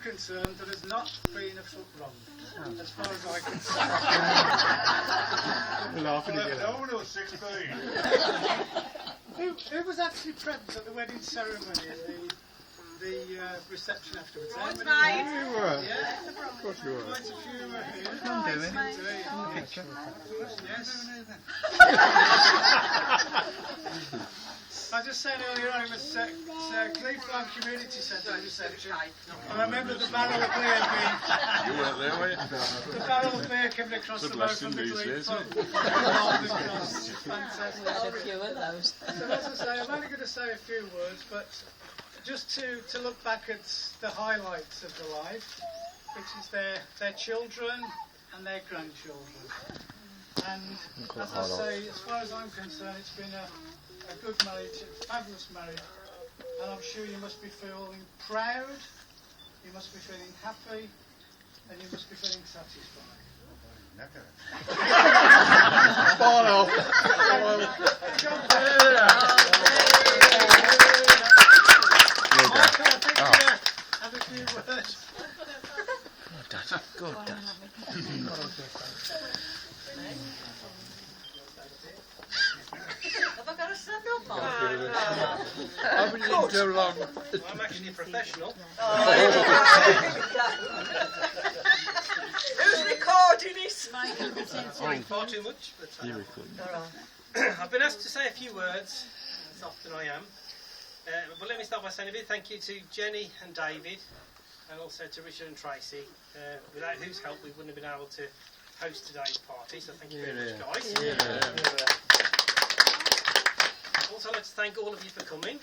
concerned, there has not been a foot wrong, as far as I'm concerned. Laughing at you. No one was 16. Who was actually present at the wedding ceremony and the reception afterwards? Bridesmaids. You were. Yeah? Of course you were. Quite a few were here. I was just saying earlier on, it was Cleveland Community Centre reception. And I remember the barrel of beer being... You weren't there, were you? The barrel of beer coming across the road from the Glebe pub. Fantastic. A few of those. So as I say, I'm only going to say a few words, but just to look back at the highlights of the life, which is their children and their grandchildren. And as I say, as far as I'm concerned, it's been a good marriage, a fabulous marriage, and I'm sure you must be feeling proud, you must be feeling happy, and you must be feeling satisfied. Fall off. Have a few words. Good, Dad. Have I got to stand up on? I've been in too long. I'm actually a professional. Who's recording it? Far too much. But, You're recording. I've been asked to say a few words, as often I am. But let me start by saying a big thank you to Jenny and David, and also to Richard and Tracy, without whose help we wouldn't have been able to host today's party, so thank you very much, guys. Also, I'd like to thank all of you for coming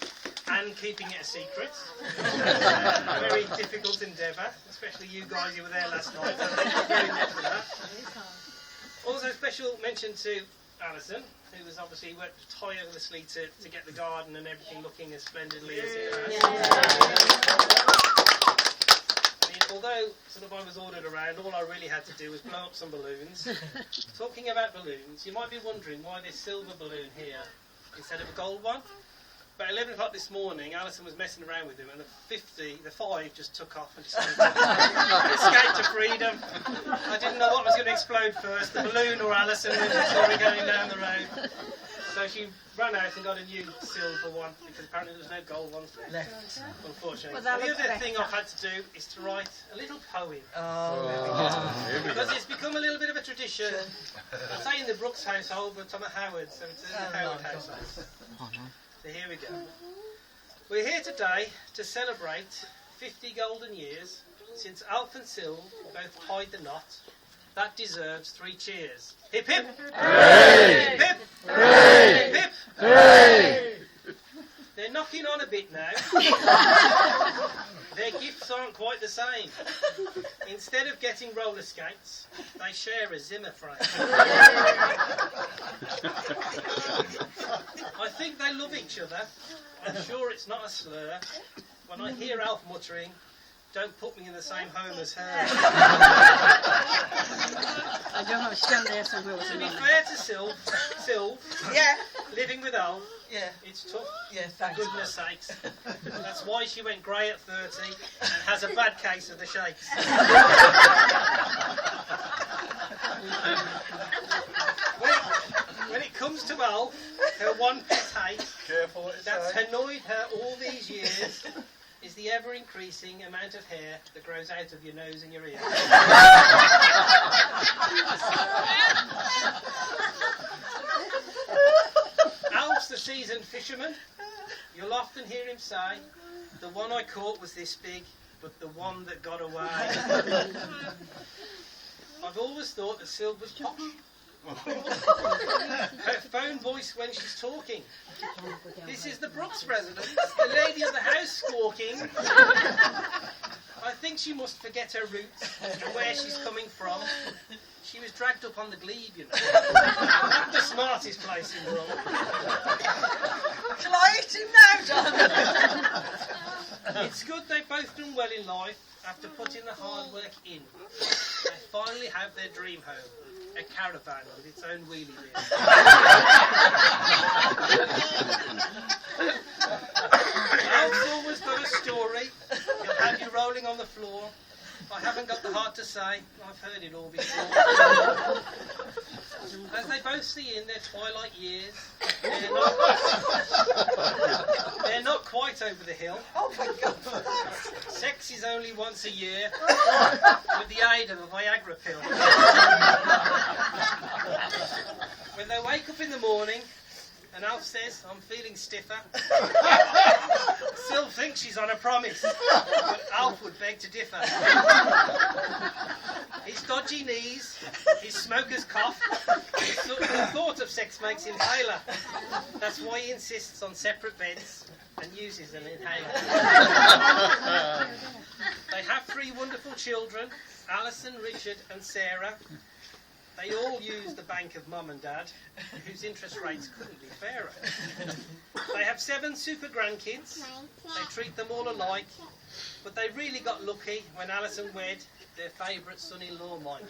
and keeping it a secret. A very difficult endeavour, especially you guys who were there last night. So thank you very much for that. Also, special mention to Alison, who was obviously worked tirelessly to get the garden and everything looking as splendidly as it has. I mean, although sort of I was ordered around, all I really had to do was blow up some balloons. Talking about balloons, you might be wondering why this silver balloon here instead of a gold one. About 11 o'clock this morning, Alison was messing around with them, and the 5 just took off and escaped to freedom. I didn't know what was going to explode first, the balloon or Alison, when she saw me going down the road. So she ran out and got a new silver one, because apparently there was no gold one left, unfortunately. Well, the other thing I've had to do is to write a little poem. Because it's become a little bit of a tradition. I say in the Brooks household, but I'm a Howard, so it's a Howard household. So here we go. We're here today to celebrate 50 golden years since Alf and Syl both tied the knot. That deserves 3 cheers. Hip hip! Hooray! Hip hip! Hooray! Hip hip! Hooray! They're knocking on a bit now. Their gifts aren't quite the same. Instead of getting roller skates, they share a Zimmer frame. I think they love each other. I'm sure it's not a slur when I hear Alf muttering, "Don't put me in the same home as her." I don't know, stand there somewhere. To be fair to Syl, Yeah. living with Alf, Yeah. it's tough. Yeah, For thanks. goodness sakes. That's why she went grey at 30 and has a bad case of the shakes. When it comes to Alf, her one pet hate, that's annoyed her all these years, is the ever-increasing amount of hair that grows out of your nose and your ears. Alf's the seasoned fisherman. You'll often hear him say, "The one I caught was this big, but the one that got away." I've always thought that Syl was posh. Her phone voice when she's talking. "This is the Brooks resident, the lady of the house squawking." I think she must forget her roots and where she's coming from. She was dragged up on the glebe, you know. Not the smartest place in the world. Shall I eat him now, John? It's good they've both done well in life after putting the hard work in. They finally have their dream home. A caravan with its own wheelie bin. Alf's always got a story. He'll have you rolling on the floor. I haven't got the heart to say, I've heard it all before. As they both see in their twilight years, they're not quite over the hill. Oh my God. Sex is only once a year, with the aid of a Viagra pill. When they wake up in the morning, and Alf says, I'm feeling stiffer, Syl thinks she's on a promise, but Alf would beg to differ. His dodgy knees, his smoker's cough, the thought of sex makes him paler. That's why he insists on separate beds and uses an inhaler. They have 3 wonderful children, Alison, Richard and Sarah. They all use the bank of mum and dad, whose interest rates couldn't be fairer. They have 7 super grandkids. They treat them all alike, but they really got lucky when Alison wed their favourite son-in-law, Mike.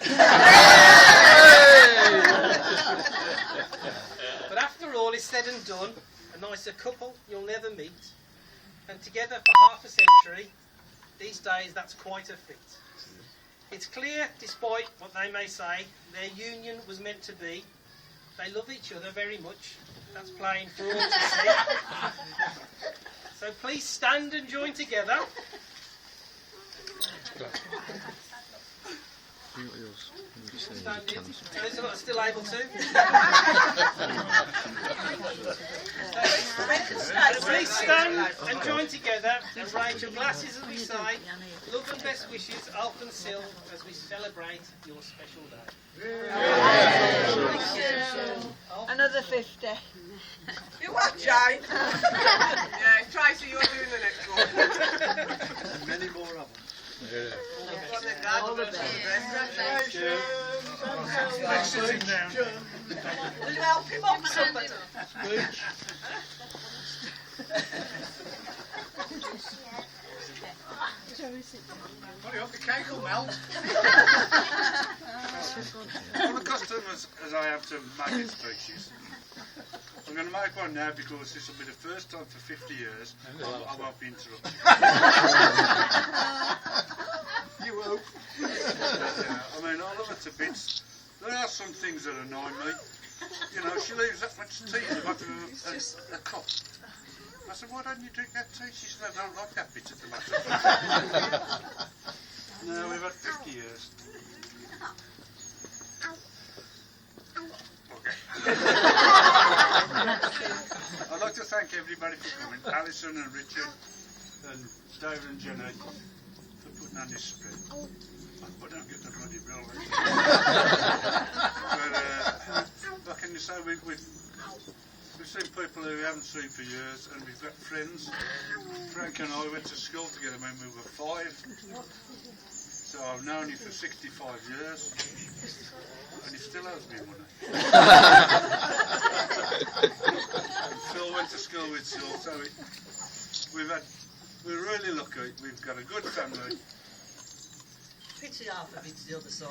But after all is said and done, a nicer couple you'll never meet, and together for half a century, these days that's quite a feat. It's clear, despite what they may say, their union was meant to be. They love each other very much. That's plain for all to see. So please stand and join together. Stand in. Those who are still able to. Please stand and join together and raise your glasses as we say, love and best wishes, Alf and Syl, as we celebrate your special day. Another 50. You what, Jane? Yeah, Tracy, you're doing the next one. And many more of them. Yeah. All the best. Congratulations. Thanks for sitting down. Will you help him up somebody? Hurry up, the cake will melt. All the customers as I have to make these speeches. I'm going to make one now because this will be the first time for 50 years I won't be interrupted. You won't. I mean, I love her to bits. There are some things that annoy me. You know, she leaves that much tea in the bottom of a cup. I said, why don't you drink that tea? She said, I don't like that bit at the bottom. No, we've had 50 years. Okay. I'd like to thank everybody for coming. Alison and Richard and David and Jenny for putting on this spread. I don't get the bloody bill. But what can you say? We've seen people who we haven't seen for years, and we've got friends. Frank and I went to school together when we were 5. So I've known you for 65 years, and he still owes me money. Phil went to school with Syl, so we're really lucky. We've got a good family. Pity half of it's the other side.